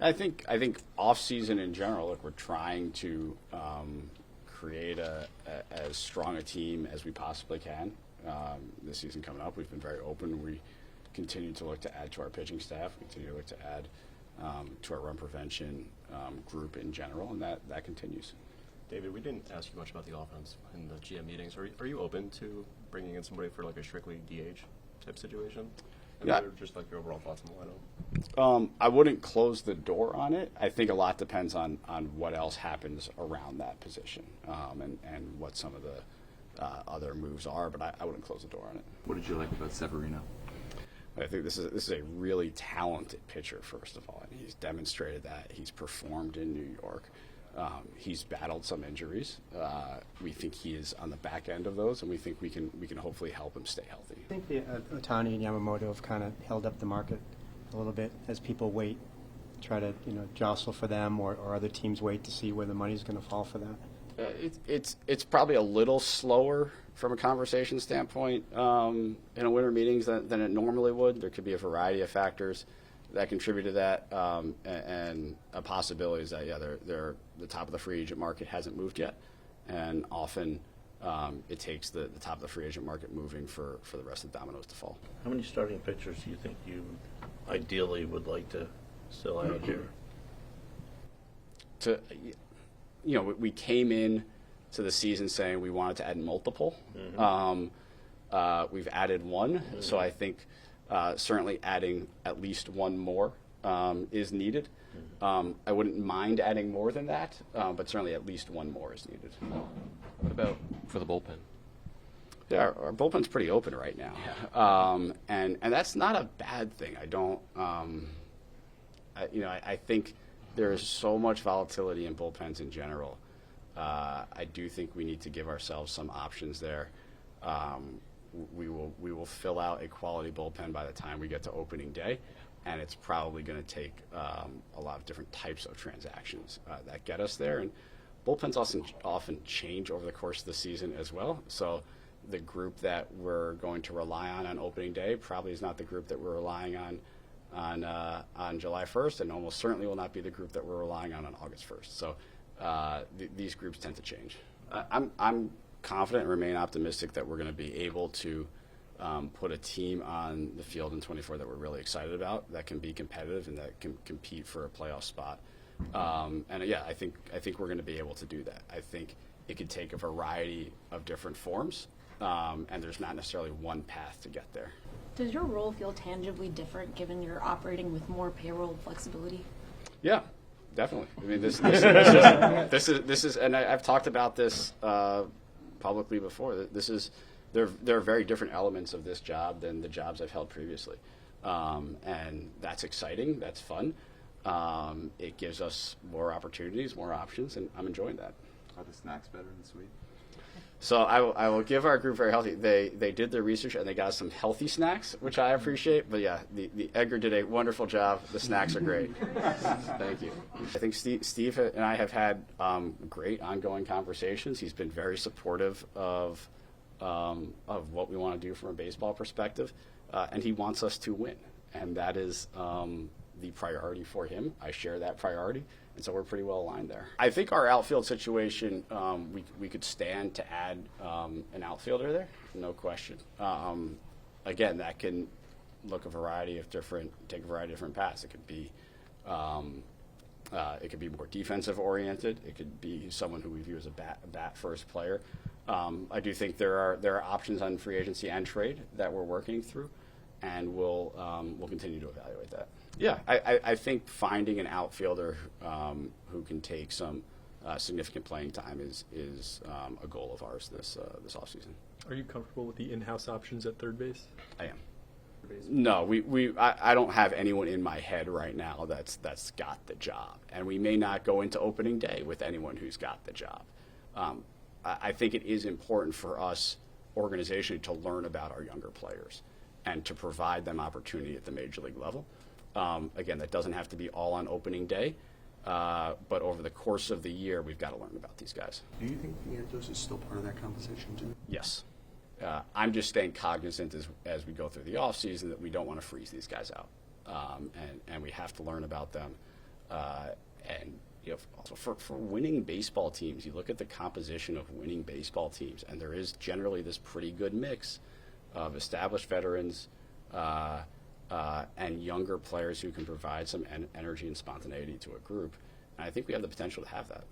I think off season in general, look, we're trying to create as strong a team as we possibly can. This season coming up, we've been very open. We continue to look to add to our pitching staff. We continue to look to add to our run prevention group in general, and that continues. David, we didn't ask you much about the offense in the GM meetings. Are you open to bringing in somebody for like a strictly DH type situation? Yeah. Just like your overall thoughts on the lineup. I wouldn't close the door on it. I think a lot depends on what else happens around that position and what some of the other moves are, but I wouldn't close the door on it. What did you like about Severino? I think this is a really talented pitcher, first of all, and he's demonstrated that. He's performed in New York. He's battled some injuries. We think he is on the back end of those, and we think we can hopefully help him stay healthy. I think the Ohtani and Yamamoto have kind of held up the market a little bit as people wait, try to jostle for them, or other teams wait to see where the money's going to fall for that. It's probably a little slower from a conversation standpoint in a winter meetings than it normally would. There could be a variety of factors that contribute to that, and a possibility is that they're the top of the free agent market hasn't moved yet, and often it takes the top of the free agent market moving for the rest of the dominoes to fall. How many starting pitchers do you think you ideally would like to still add here? We came in to the season saying we wanted to add multiple. We've added one, so I think certainly adding at least one more is needed. I wouldn't mind adding more than that, but certainly at least one more is needed. What about for the bullpen? Yeah, our bullpen's pretty open right now, and that's not a bad thing. I don't, I think there is so much volatility in bullpens in general. I do think we need to give ourselves some options there. We will fill out a quality bullpen by the time we get to opening day, and it's probably going to take a lot of different types of transactions that get us there. And bullpens often change over the course of the season as well. So the group that we're going to rely on opening day probably is not the group that we're relying on July 1st, and almost certainly will not be the group that we're relying on August 1st. So these groups tend to change. I'm confident and remain optimistic that we're going to be able to put a team on the field in 24 that we're really excited about, that can be competitive and that can compete for a playoff spot. I think we're going to be able to do that. I think it could take a variety of different forms, and there's not necessarily one path to get there. Does your role feel tangibly different given you're operating with more payroll flexibility? Yeah, definitely. I mean, this is, and I've talked about this publicly before. There are very different elements of this job than the jobs I've held previously, and that's exciting. That's fun. It gives us more opportunities, more options, and I'm enjoying that. Are the snacks better than sweet? So I will give our group very healthy. They did their research and they got some healthy snacks, which I appreciate. But yeah, the Edgar did a wonderful job. The snacks are great. Thank you. I think Steve and I have had great ongoing conversations. He's been very supportive of what we want to do from a baseball perspective, and he wants us to win, and that is the priority for him. I share that priority. And so we're pretty well aligned there. I think our outfield situation, we could stand to add an outfielder there, no question. Again, that can take a variety of different paths. It could be more defensive oriented. It could be someone who we view as a bat first player. I do think there are options on free agency and trade that we're working through, and we'll continue to evaluate that. Yeah, I think finding an outfielder who can take some significant playing time is a goal of ours this offseason. Are you comfortable with the in-house options at third base? I am. No, I don't have anyone in my head right now that's got the job, and we may not go into opening day with anyone who's got the job. I think it is important for us organizationally to learn about our younger players and to provide them opportunity at the major league level. Again, that doesn't have to be all on opening day, but over the course of the year, we've got to learn about these guys. Do you think Vientos is still part of that conversation too? Yes. I'm just staying cognizant as we go through the offseason that we don't want to freeze these guys out, and we have to learn about them. And also for winning baseball teams, you look at the composition of winning baseball teams, and there is generally this pretty good mix of established veterans and younger players who can provide some energy and spontaneity to a group. And I think we have the potential to have that.